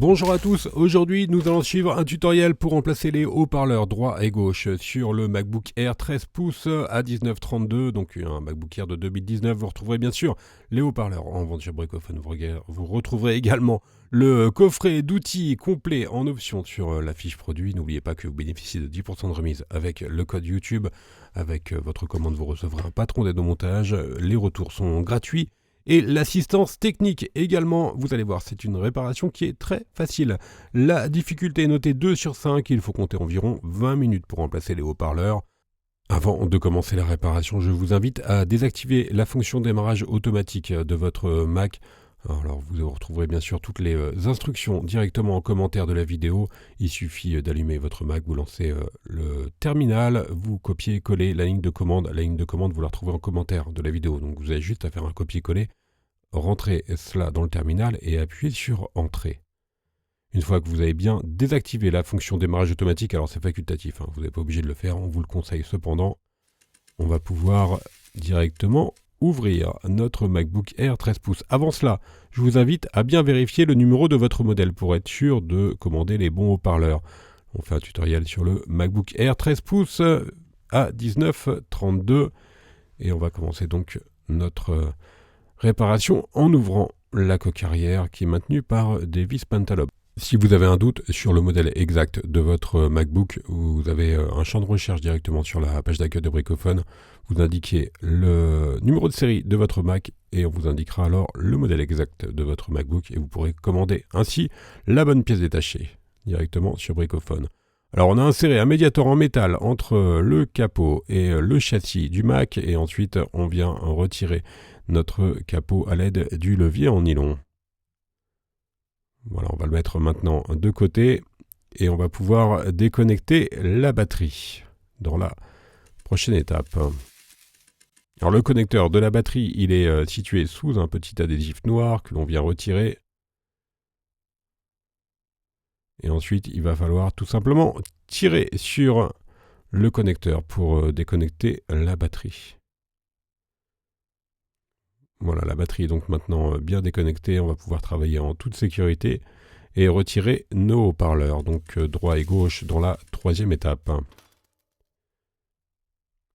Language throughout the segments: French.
Bonjour à tous, aujourd'hui nous allons suivre un tutoriel pour remplacer les haut-parleurs droit et gauche sur le MacBook Air 13 pouces à 1932, donc un MacBook Air de 2019. Vous retrouverez bien sûr les haut-parleurs en vente chez Bricophone. Vous retrouverez également le coffret d'outils complet en option sur la fiche produit. N'oubliez pas que vous bénéficiez de 10% de remise avec le code YouTube. Avec votre commande, vous recevrez un patron d'aide au montage. Les retours sont gratuits. Et l'assistance technique également, vous allez voir, c'est une réparation qui est très facile. La difficulté est notée 2 sur 5, il faut compter environ 20 minutes pour remplacer les haut-parleurs. Avant de commencer la réparation, je vous invite à désactiver la fonction démarrage automatique de votre Mac. Alors vous retrouverez bien sûr toutes les instructions directement en commentaire de la vidéo. Il suffit d'allumer votre Mac, vous lancez le terminal, vous copiez-collez la ligne de commande. La ligne de commande, vous la retrouvez en commentaire de la vidéo. Donc vous avez juste à faire un copier-coller, rentrer cela dans le terminal et appuyer sur Entrée. Une fois que vous avez bien désactivé la fonction démarrage automatique, alors c'est facultatif, vous n'êtes pas obligé de le faire, on vous le conseille cependant, on va pouvoir directement ouvrir notre MacBook Air 13 pouces. Avant cela, je vous invite à bien vérifier le numéro de votre modèle pour être sûr de commander les bons haut-parleurs. On fait un tutoriel sur le MacBook Air 13 pouces à 1932 et on va commencer donc notre réparation en ouvrant la coque arrière qui est maintenue par des vis Pentalobe. Si vous avez un doute sur le modèle exact de votre MacBook, vous avez un champ de recherche directement sur la page d'accueil de Bricophone. Vous indiquez le numéro de série de votre Mac et on vous indiquera alors le modèle exact de votre MacBook et vous pourrez commander ainsi la bonne pièce détachée directement sur Bricophone. Alors on a inséré un médiator en métal entre le capot et le châssis du Mac et ensuite on vient retirer notre capot à l'aide du levier en nylon. Voilà, on va le mettre maintenant de côté et on va pouvoir déconnecter la batterie dans la prochaine étape. Alors le connecteur de la batterie, il est situé sous un petit adhésif noir que l'on vient retirer. Et ensuite, il va falloir tout simplement tirer sur le connecteur pour déconnecter la batterie. Voilà, la batterie est donc maintenant bien déconnectée. On va pouvoir travailler en toute sécurité et retirer nos haut-parleurs, donc droit et gauche dans la troisième étape.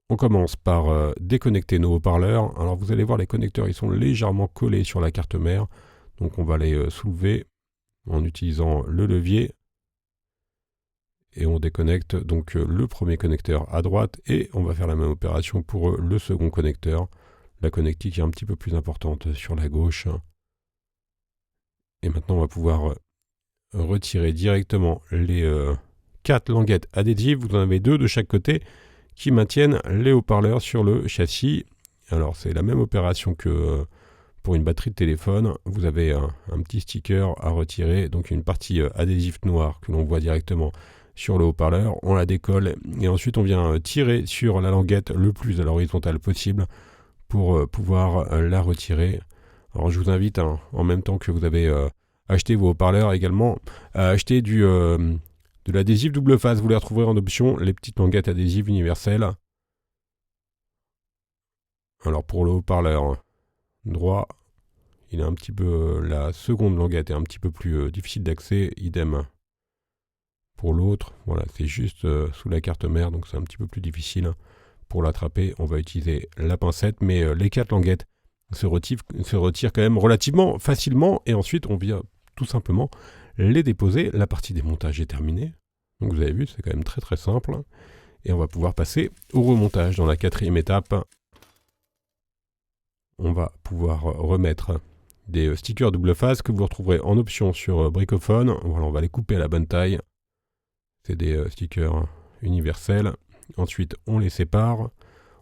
On commence par déconnecter nos haut-parleurs. Alors vous allez voir, les connecteurs ils sont légèrement collés sur la carte mère. Donc on va les soulever en utilisant le levier. Et on déconnecte donc le premier connecteur à droite et on va faire la même opération pour le second connecteur. La connectique est un petit peu plus importante sur la gauche. Et maintenant on va pouvoir retirer directement les 4 languettes adhésives. Vous en avez 2 de chaque côté qui maintiennent les haut-parleurs sur le châssis. Alors c'est la même opération que pour une batterie de téléphone. Vous avez un petit sticker à retirer, donc une partie adhésif noir que l'on voit directement sur le haut-parleur. On la décolle et ensuite on vient tirer sur la languette le plus à l'horizontale possible pour pouvoir la retirer. Alors je vous invite, en même temps que vous avez acheté vos haut-parleurs également, à acheter de l'adhésif double face. Vous les retrouverez en option, les petites languettes adhésives universelles. Alors pour le haut-parleur droit, il est un petit peu, la seconde languette est un petit peu plus difficile d'accès, idem pour l'autre. Voilà, c'est juste sous la carte mère, donc c'est un petit peu plus difficile. Pour l'attraper, on va utiliser la pincette, mais les 4 languettes se retirent quand même relativement facilement et ensuite on vient tout simplement les déposer. La partie démontage est terminée. Donc vous avez vu, c'est quand même très très simple. Et on va pouvoir passer au remontage dans la 4e étape. On va pouvoir remettre des stickers double face que vous retrouverez en option sur Bricophone. Voilà, on va les couper à la bonne taille. C'est des stickers universels. Ensuite, on les sépare.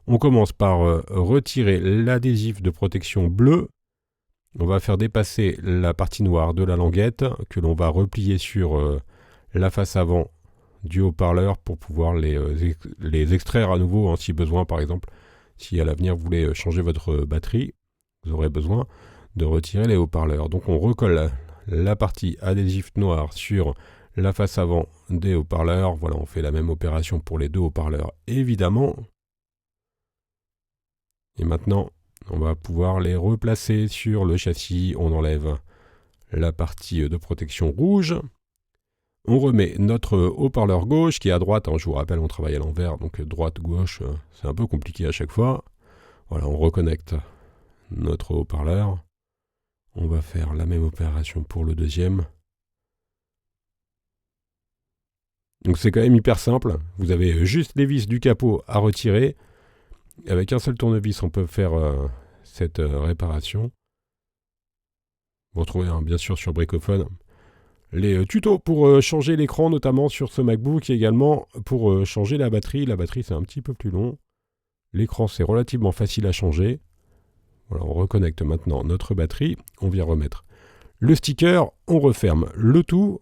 On commence par retirer l'adhésif de protection bleu. On va faire dépasser la partie noire de la languette que l'on va replier sur la face avant du haut-parleur pour pouvoir les extraire à nouveau si besoin. Par exemple, si à l'avenir vous voulez changer votre batterie, vous aurez besoin de retirer les haut-parleurs. Donc on recolle la partie adhésif noir sur la face avant des haut-parleurs. Voilà, on fait la même opération pour les 2 haut-parleurs évidemment. Et maintenant, on va pouvoir les replacer sur le châssis. On enlève la partie de protection rouge. On remet notre haut-parleur gauche qui est à droite. Je vous rappelle, on travaille à l'envers, donc droite-gauche, c'est un peu compliqué à chaque fois. Voilà, on reconnecte notre haut-parleur. On va faire la même opération pour le deuxième. Donc c'est quand même hyper simple. Vous avez juste les vis du capot à retirer. Avec un seul tournevis, on peut faire cette réparation. Vous retrouvez bien sûr sur Bricophone les tutos pour changer l'écran, notamment sur ce MacBook, et également pour changer la batterie. La batterie, c'est un petit peu plus long. L'écran, c'est relativement facile à changer. Voilà, on reconnecte maintenant notre batterie. On vient remettre le sticker. On referme le tout,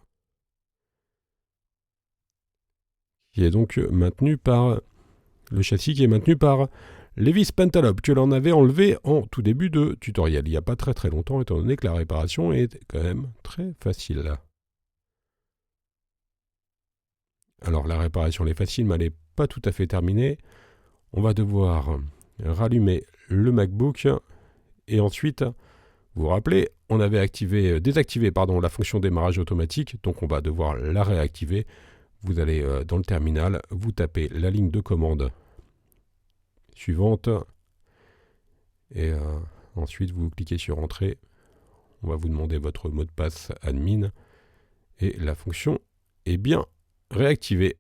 qui est donc maintenu par le châssis, qui est maintenu par les vis Pentalobe que l'on avait enlevé en tout début de tutoriel. Il n'y a pas très très longtemps, étant donné que la réparation est quand même très facile. Alors la réparation elle est facile, mais elle n'est pas tout à fait terminée. On va devoir rallumer le MacBook et ensuite, vous vous rappelez, on avait désactivé la fonction démarrage automatique, donc on va devoir la réactiver. Vous allez dans le terminal, vous tapez la ligne de commande suivante et ensuite vous cliquez sur Entrée. On va vous demander votre mot de passe admin et la fonction est bien réactivée.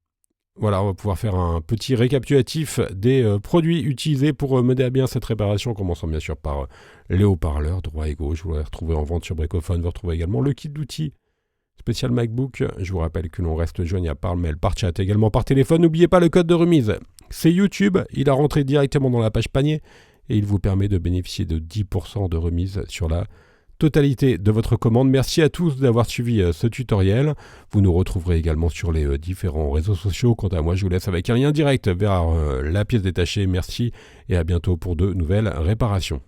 Voilà, on va pouvoir faire un petit récapitulatif des produits utilisés pour mener à bien cette réparation, en commençant bien sûr par les haut-parleurs droit et gauche. Vous les retrouvez en vente sur Bricophone. Vous retrouvez également le kit d'outils spécial MacBook. Je vous rappelle que l'on reste joignable par mail, par chat, également par téléphone. N'oubliez pas le code de remise. C'est YouTube, il a rentré directement dans la page panier et il vous permet de bénéficier de 10% de remise sur la totalité de votre commande. Merci à tous d'avoir suivi ce tutoriel. Vous nous retrouverez également sur les différents réseaux sociaux. Quant à moi, je vous laisse avec un lien direct vers la pièce détachée. Merci et à bientôt pour de nouvelles réparations.